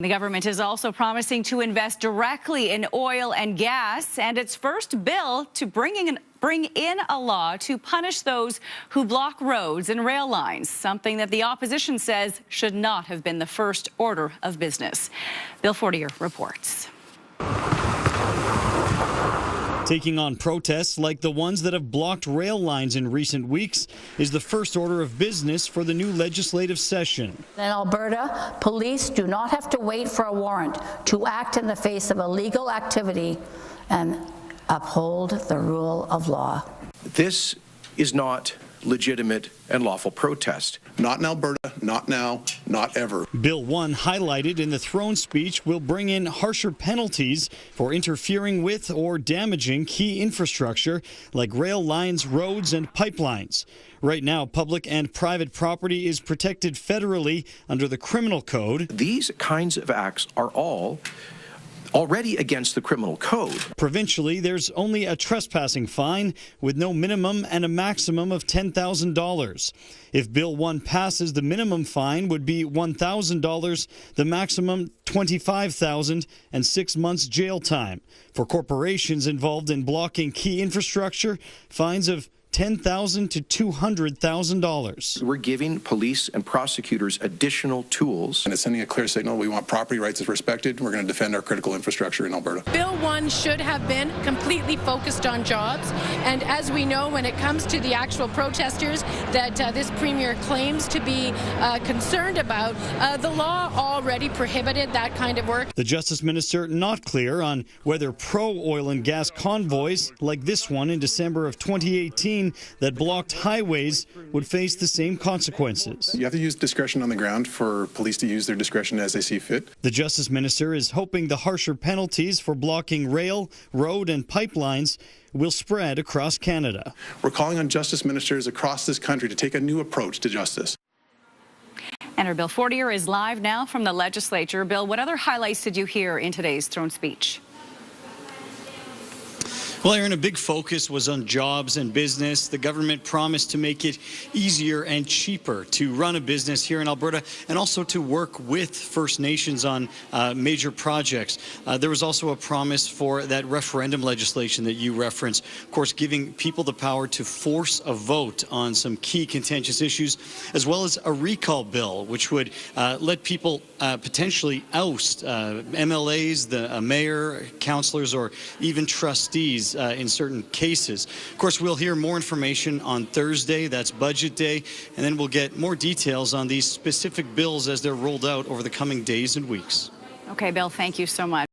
The government is also promising to invest directly in oil and gas, and its first bill to bring in a law to punish those who block roads and rail lines, something that the opposition says should not have been the first order of business. Bill Fortier reports. Taking on protests like the ones that have blocked rail lines in recent weeks is the first order of business for the new legislative session. In Alberta, police do not have to wait for a warrant to act in the face of illegal activity and uphold the rule of law. This is not legitimate and lawful protest. Not in Alberta, not now, not ever. Bill 1, highlighted in the throne speech, will bring in harsher penalties for interfering with or damaging key infrastructure like rail lines, roads, and pipelines. Right now, public and private property is protected federally under the criminal code. These kinds of acts are all already against the criminal code. Provincially, there's only a trespassing fine with no minimum and a maximum of $10,000. If Bill 1 passes, the minimum fine would be $1,000, the maximum $25,000, and 6 months jail time. For corporations involved in blocking key infrastructure, fines of $10,000 to $200,000. We're giving police and prosecutors additional tools. And it's sending a clear signal. We want property rights as respected. We're going to defend our critical infrastructure in Alberta. Bill 1 should have been completely focused on jobs. And as we know, when it comes to the actual protesters that this premier claims to be concerned about, the law already prohibited that kind of work. The Justice Minister not clear on whether pro-oil and gas convoys like this one in December of 2018 that blocked highways would face the same consequences. You have to use discretion on the ground for police to use their discretion as they see fit. The Justice Minister is hoping the harsher penalties for blocking rail, road, and pipelines will spread across Canada. We're calling on justice ministers across this country to take a new approach to justice. And our Bill Fortier is live now from the legislature. Bill, what other highlights did you hear in today's throne speech? Well, Aaron, a big focus was on jobs and business. The government promised to make it easier and cheaper to run a business here in Alberta and also to work with First Nations on major projects. There was also a promise for that referendum legislation that you referenced, of course, giving people the power to force a vote on some key contentious issues, as well as a recall bill, which would let people potentially oust MLAs, the mayor, councillors, or even trustees in certain cases. Of course, we'll hear more information on Thursday. That's budget day. And then we'll get more details on these specific bills as they're rolled out over the coming days and weeks. Okay, Bill, thank you so much.